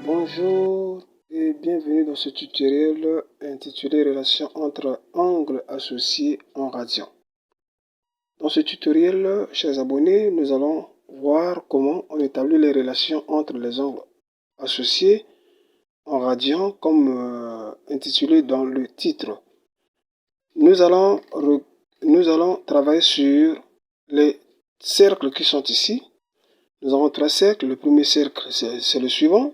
Bonjour et bienvenue dans ce tutoriel intitulé Relations entre angles associés en radian. Dans ce tutoriel, chers abonnés, nous allons voir comment on établit les relations entre les angles associés en radian comme intitulé dans le titre. Nous allons travailler sur les cercles qui sont ici. Nous avons trois cercles. Le premier cercle, c'est le suivant.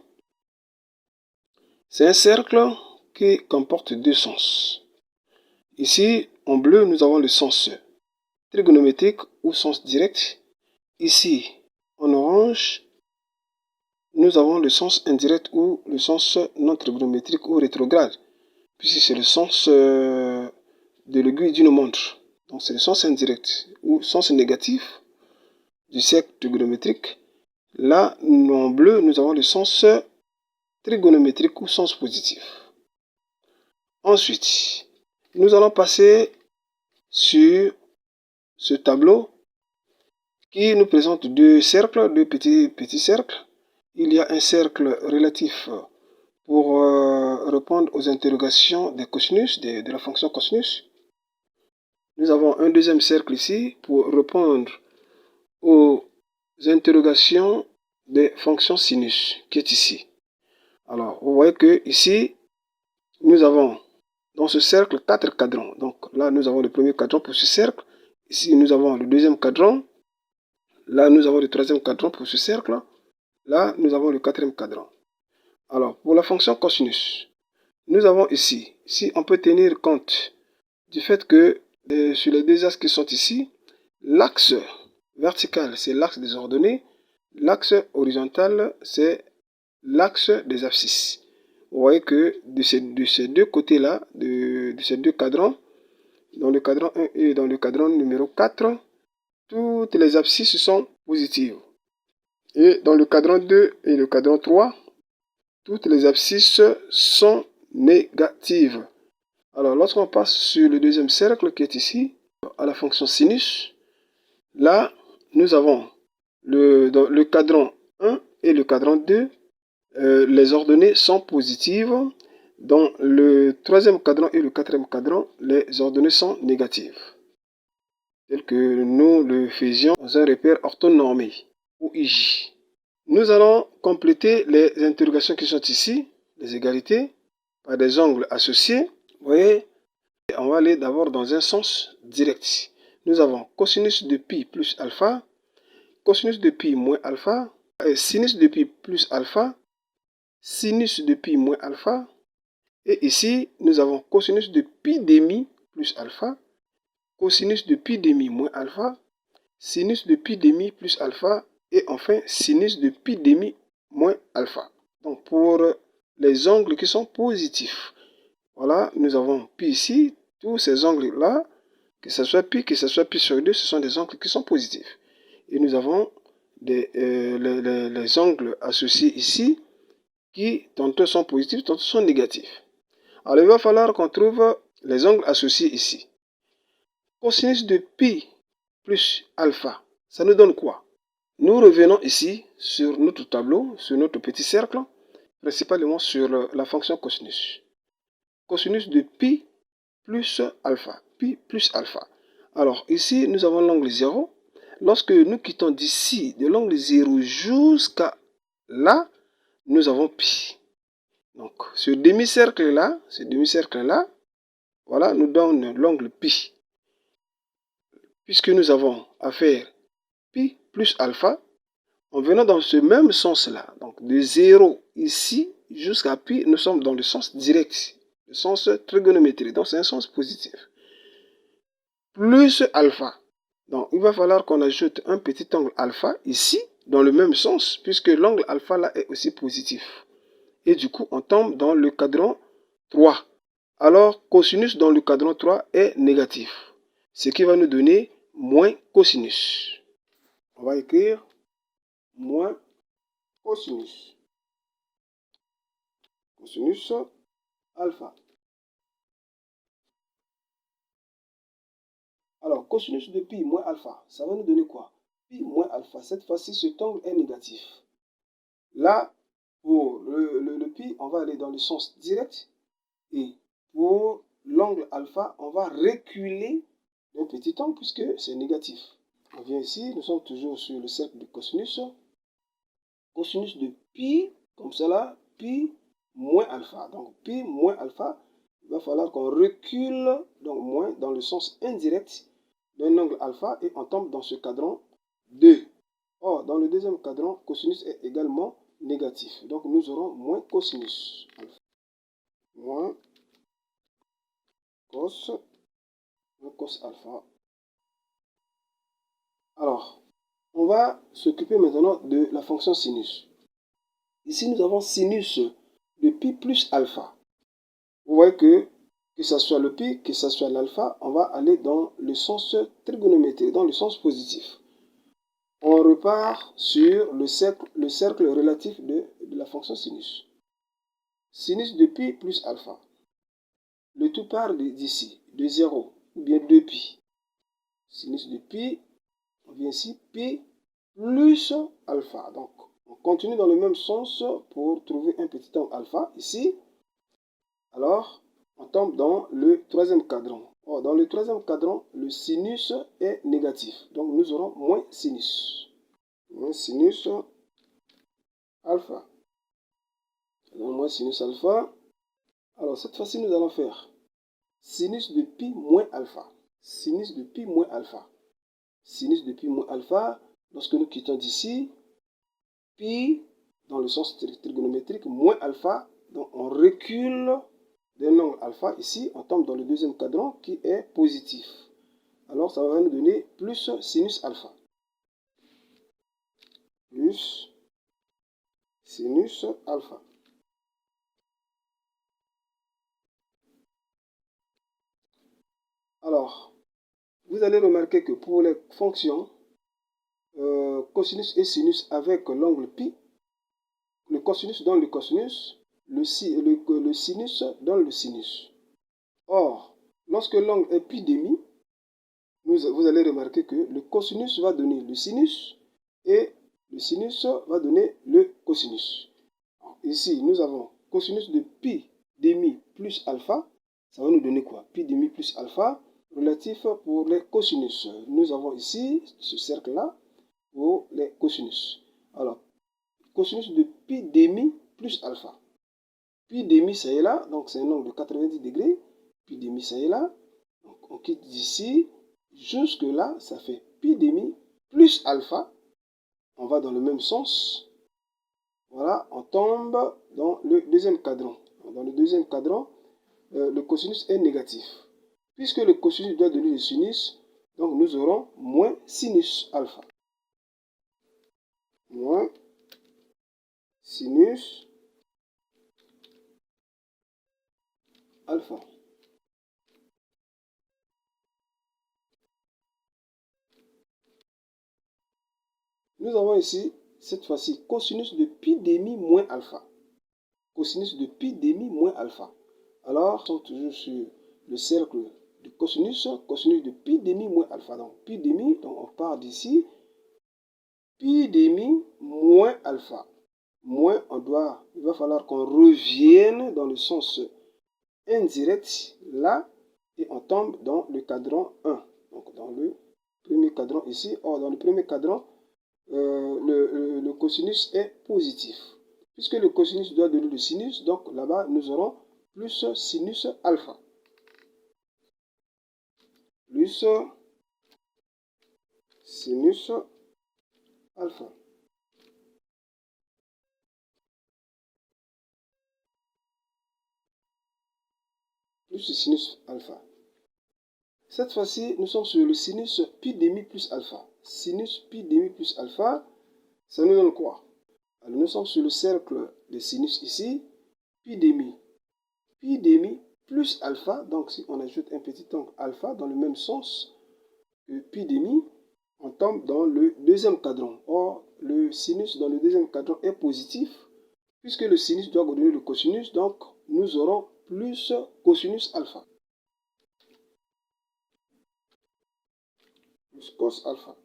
C'est un cercle qui comporte deux sens. Ici, en bleu, nous avons le sens trigonométrique ou sens direct. Ici, en orange, nous avons le sens indirect ou le sens non trigonométrique ou rétrograde, puisque c'est le sens de l'aiguille d'une montre. Donc, c'est le sens indirect ou sens négatif du cercle trigonométrique. Là, en bleu, nous avons le sens trigonométrique ou sens positif. Ensuite, nous allons passer sur ce tableau qui nous présente deux cercles, deux petits cercles. Il y a un cercle relatif pour répondre aux interrogations des cosinus, de la fonction cosinus. Nous avons un deuxième cercle ici pour répondre aux interrogations des fonctions sinus, qui est ici. Alors, vous voyez que ici, nous avons dans ce cercle 4 cadrans. Donc là, nous avons le premier cadran pour ce cercle. Ici, nous avons le deuxième cadran. Là, nous avons le troisième cadran pour ce cercle. Là, nous avons le quatrième cadran. Alors, pour la fonction cosinus, nous avons ici, on peut tenir compte du fait que sur les deux axes qui sont ici, l'axe vertical, c'est l'axe des ordonnées. L'axe horizontal, c'est l'axe des abscisses. Vous voyez que de ces deux côtés-là, de ces deux cadrans, dans le cadran 1 et dans le cadran numéro 4, toutes les abscisses sont positives. Et dans le cadran 2 et le cadran 3, toutes les abscisses sont négatives. Alors, lorsqu'on passe sur le deuxième cercle qui est ici, à la fonction sinus, là, nous avons dans le cadran 1 et le cadran 2, les ordonnées sont positives. Dans le troisième cadran et le quatrième cadran, les ordonnées sont négatives, tel que nous le faisions dans un repère orthonormé, ou IJ. Nous allons compléter les interrogations qui sont ici, les égalités, par des angles associés. Vous voyez, on va aller d'abord dans un sens direct. Nous avons cosinus de pi plus alpha, cosinus de pi moins alpha, sinus de pi plus alpha, sinus de pi moins alpha. Et ici, nous avons cosinus de pi demi plus alpha, cosinus de pi demi moins alpha, sinus de pi demi plus alpha, et enfin sinus de pi demi moins alpha. Donc pour les angles qui sont positifs, voilà, nous avons pi ici, tous ces angles-là, que ce soit pi sur 2, ce sont des angles qui sont positifs. Et nous avons les angles associés ici, qui tantôt sont positifs, tantôt sont négatifs. Alors il va falloir qu'on trouve les angles associés ici. Cosinus de pi plus alpha, ça nous donne quoi? Nous revenons ici sur notre tableau, sur notre petit cercle, principalement sur la fonction cosinus. Cosinus de pi plus alpha. Pi plus alpha. Alors ici, nous avons l'angle 0. Lorsque nous quittons d'ici, de l'angle 0 jusqu'à là, nous avons pi. Donc ce demi-cercle-là, voilà, nous donne l'angle pi. Puisque nous avons à faire pi plus alpha, en venant dans ce même sens-là, donc de 0 ici jusqu'à pi, nous sommes dans le sens direct, le sens trigonométrique, donc c'est un sens positif. Plus alpha. Donc il va falloir qu'on ajoute un petit angle alpha ici, dans le même sens, puisque l'angle alpha là est aussi positif. Et du coup, on tombe dans le cadran 3. Alors, cosinus dans le cadran 3 est négatif, ce qui va nous donner moins cosinus. On va écrire moins cosinus. Cosinus alpha. Alors, cosinus de pi moins alpha, ça va nous donner quoi? Pi moins alpha. Cette fois-ci, cet angle est négatif. Là, Pour le pi, on va aller dans le sens direct. Et pour l'angle alpha, on va reculer d'un petit angle puisque c'est négatif. On vient ici, nous sommes toujours sur le cercle de cosinus. Cosinus de pi, comme cela, pi moins alpha. Donc pi moins alpha, il va falloir qu'on recule, donc moins, dans le sens indirect d'un angle alpha et on tombe dans ce cadran 2. Or, dans le deuxième cadran, cosinus est également négatif. Donc nous aurons moins cosinus alpha. Moins cos alpha. Alors, on va s'occuper maintenant de la fonction sinus. Ici, nous avons sinus de pi plus alpha. Vous voyez que ce soit le pi, que ce soit l'alpha, on va aller dans le sens trigonométrique, dans le sens positif. On repart sur le cercle relatif de la fonction sinus. Sinus de pi plus alpha. Le tout part d'ici, de 0, ou bien 2pi. Sinus de pi, on vient ici, pi plus alpha. Donc, on continue dans le même sens pour trouver un petit angle alpha, ici. Alors, on tombe dans le troisième cadran. Or, dans le troisième cadran, le sinus est négatif. Donc, nous aurons moins sinus. Moins sinus alpha. Donc, moins sinus alpha. Alors, cette fois-ci, nous allons faire sinus de pi moins alpha. Sinus de pi moins alpha. Sinus de pi moins alpha, lorsque nous quittons d'ici, pi, dans le sens trigonométrique, moins alpha, donc on recule d'un angle alpha. Ici, on tombe dans le deuxième cadran qui est positif. Alors, ça va nous donner plus sinus alpha. Plus sinus alpha. Alors, vous allez remarquer que pour les fonctions cosinus et sinus avec l'angle pi, le cosinus donne le cosinus, le sinus donne le sinus. Or, lorsque l'angle est pi demi, vous allez remarquer que le cosinus va donner le sinus et le sinus va donner le cosinus. Ici, nous avons cosinus de pi demi plus alpha. Ça va nous donner quoi? Pi demi plus alpha relatif pour les cosinus. Nous avons ici ce cercle-là pour les cosinus. Alors, cosinus de pi demi plus alpha. Pi demi, ça est là, donc c'est un angle de 90 degrés. Pi demi, ça est là. Donc, on quitte d'ici jusque là, ça fait pi demi plus alpha. On va dans le même sens. Voilà, on tombe dans le deuxième cadran. Dans le deuxième cadran, le cosinus est négatif. Puisque le cosinus doit donner le sinus, donc nous aurons moins sinus alpha. Moins sinus alpha. Nous avons ici, cette fois-ci, cosinus de pi demi moins alpha. Cosinus de pi demi moins alpha. Alors, nous sommes toujours sur le cercle de cosinus, cosinus de pi demi moins alpha. Donc, pi demi, donc on part d'ici, pi demi moins alpha. Moins, il va falloir qu'on revienne dans le sens indirect, là, et on tombe dans le cadran 1. Donc, dans le premier cadran ici. Or, dans le premier cadran, le cosinus est positif. Puisque le cosinus doit donner le sinus, donc là-bas, nous aurons plus sinus alpha. Plus sinus alpha. Plus sinus alpha. Cette fois-ci, nous sommes sur le sinus pi demi plus alpha. Sinus pi demi plus alpha, ça nous donne quoi? Alors, nous sommes sur le cercle de sinus ici, pi demi. Pi demi plus alpha, donc si on ajoute un petit angle alpha dans le même sens que pi demi, on tombe dans le deuxième cadran. Or, le sinus dans le deuxième cadran est positif, puisque le sinus doit donner le cosinus, donc nous aurons plus cosinus alpha. Plus cos alpha.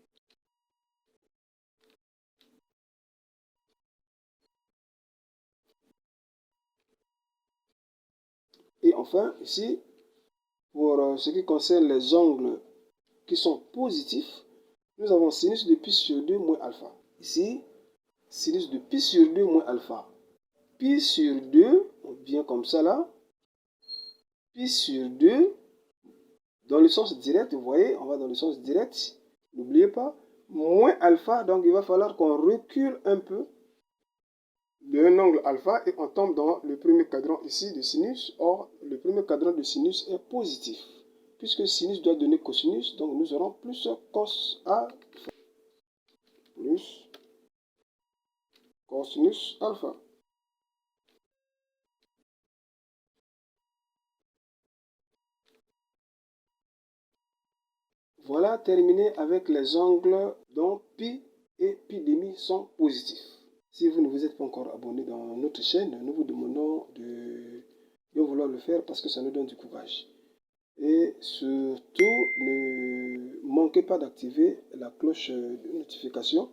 Et enfin, ici, pour ce qui concerne les angles qui sont positifs, nous avons sinus de pi sur 2 moins alpha. Ici, sinus de pi sur 2 moins alpha. Pi sur 2, bien comme ça là, pi sur 2, dans le sens direct, vous voyez, on va dans le sens direct, n'oubliez pas, moins alpha, donc il va falloir qu'on recule un peu d'un angle alpha et on tombe dans le premier cadran ici de sinus. Or, le premier cadran de sinus est positif. Puisque sinus doit donner cosinus, donc nous aurons plus cos alpha plus cosinus alpha. Voilà terminé avec les angles dont pi et pi demi sont positifs. Si vous ne vous êtes pas encore abonné dans notre chaîne, nous vous demandons de bien vouloir le faire parce que ça nous donne du courage. Et surtout, ne manquez pas d'activer la cloche de notification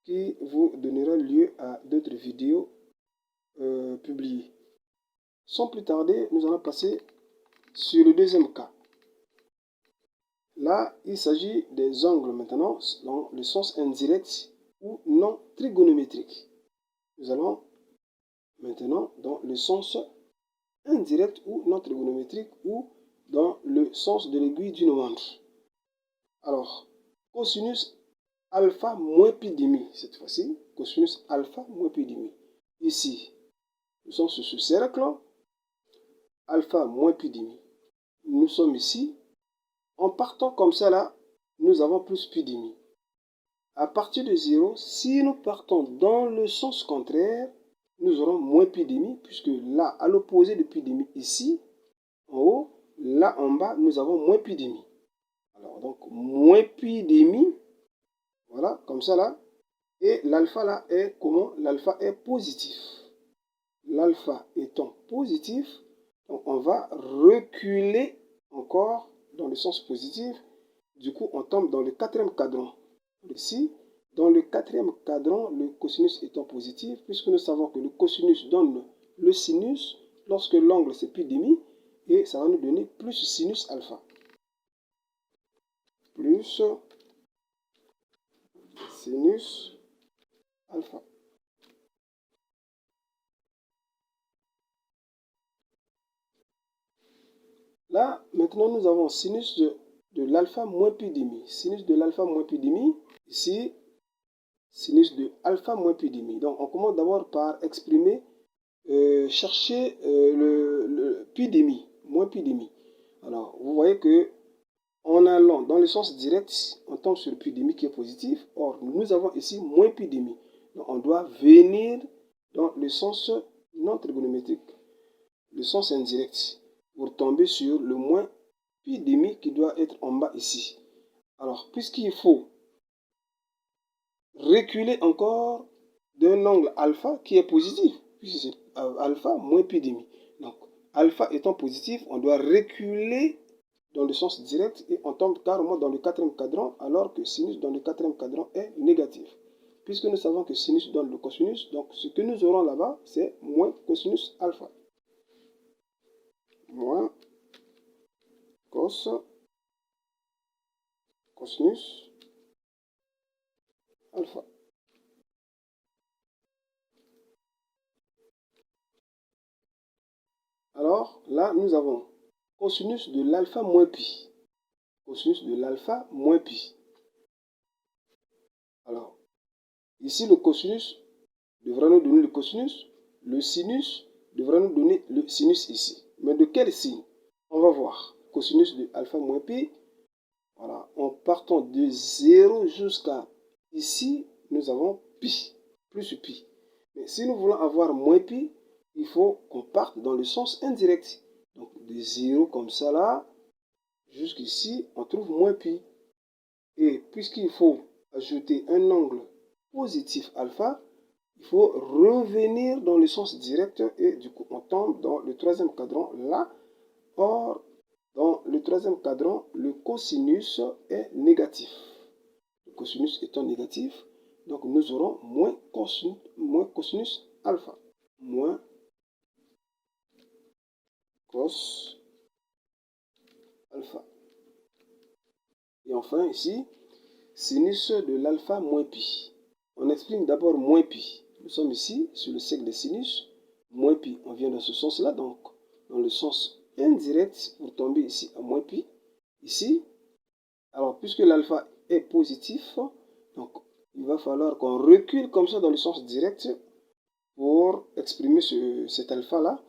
qui vous donnera lieu à d'autres vidéos publiées. Sans plus tarder, nous allons passer sur le deuxième cas. Là, il s'agit des angles maintenant dans le sens indirect ou non trigonométrique. Nous allons maintenant dans le sens indirect ou non trigonométrique ou dans le sens de l'aiguille d'une montre. Alors, cosinus alpha moins pi demi, cette fois-ci, cosinus alpha moins pi demi. Ici, nous sommes sur ce cercle, alpha moins pi demi. Nous sommes ici. En partant comme ça là, nous avons plus pi demi. À partir de 0, si nous partons dans le sens contraire, nous aurons moins pi demi, puisque là, à l'opposé de pi demi, ici, en haut, là en bas, nous avons moins pi demi. Alors, donc, moins pi demi, voilà, comme ça là. Et l'alpha là est comment? L'alpha est positif. L'alpha étant positif, donc on va reculer encore dans le sens positif. Du coup, on tombe dans le quatrième cadran. Ici, dans le quatrième cadran, le cosinus étant positif, puisque nous savons que le cosinus donne le sinus lorsque l'angle c'est pi demi, et ça va nous donner plus sinus alpha. Plus sinus alpha. Là, maintenant, nous avons sinus de l'alpha moins pi demi. Sinus de l'alpha moins pi demi. Ici, sinus de alpha moins pi demi. Donc, on commence d'abord par exprimer, chercher le pi demi, moins pi demi. Alors, vous voyez que en allant dans le sens direct, on tombe sur le pi demi qui est positif. Or, nous avons ici moins pi demi. Donc, on doit venir dans le sens non trigonométrique, le sens indirect, pour tomber sur le moins pi demi qui doit être en bas ici. Alors, puisqu'il faut reculer encore d'un angle alpha qui est positif, puisque c'est alpha moins pi demi. Donc, alpha étant positif, on doit reculer dans le sens direct et on tombe carrément dans le quatrième cadran, alors que sinus dans le quatrième cadran est négatif. Puisque nous savons que sinus donne le cosinus, donc ce que nous aurons là-bas, c'est moins cosinus alpha. Moins cosinus alpha. Alors là, nous avons cosinus de l'alpha moins pi. Cosinus de l'alpha moins pi. Alors, ici, le cosinus devra nous donner le cosinus. Le sinus devra nous donner le sinus ici. Mais de quel signe? On va voir. Cosinus de alpha moins pi. Voilà. En partant de 0 jusqu'à ici, nous avons pi, plus pi. Mais si nous voulons avoir moins pi, il faut qu'on parte dans le sens indirect. Donc, de 0 comme ça là, jusqu'ici, on trouve moins pi. Et puisqu'il faut ajouter un angle positif alpha, il faut revenir dans le sens direct et du coup, on tombe dans le troisième cadran là. Or, dans le troisième cadran, le cosinus est négatif. Le cosinus étant négatif, donc nous aurons moins cosinus alpha. Moins cos alpha. Et enfin ici, sinus de l'alpha moins pi. On exprime d'abord moins pi. Nous sommes ici sur le cercle des sinus. Moins pi, on vient dans ce sens-là, donc dans le sens indirect pour tomber ici à moins pi. Ici, alors puisque l'alpha est positif, donc il va falloir qu'on recule comme ça dans le sens direct pour exprimer cet alpha-là.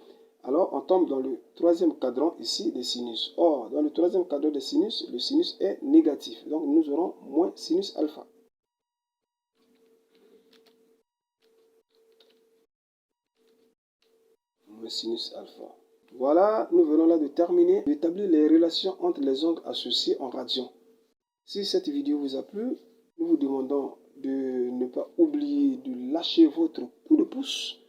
Alors on tombe dans le troisième cadran ici des sinus. Or, dans le troisième cadran des sinus, le sinus est négatif. Donc nous aurons moins sinus alpha. Moins sinus alpha. Voilà, nous venons là de terminer d'établir les relations entre les angles associés en radians. Si cette vidéo vous a plu, nous vous demandons de ne pas oublier de lâcher votre coup de pouce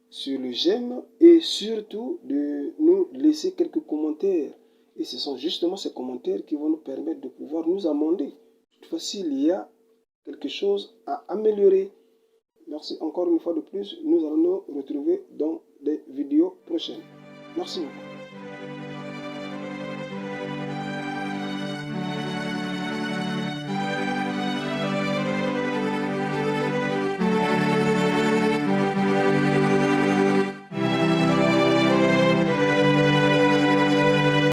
sur le j'aime et surtout de nous laisser quelques commentaires. Et ce sont justement ces commentaires qui vont nous permettre de pouvoir nous amender. Toutefois, s'il y a quelque chose à améliorer. Merci encore une fois de plus. Nous allons nous retrouver dans des vidéos prochaines. Merci beaucoup.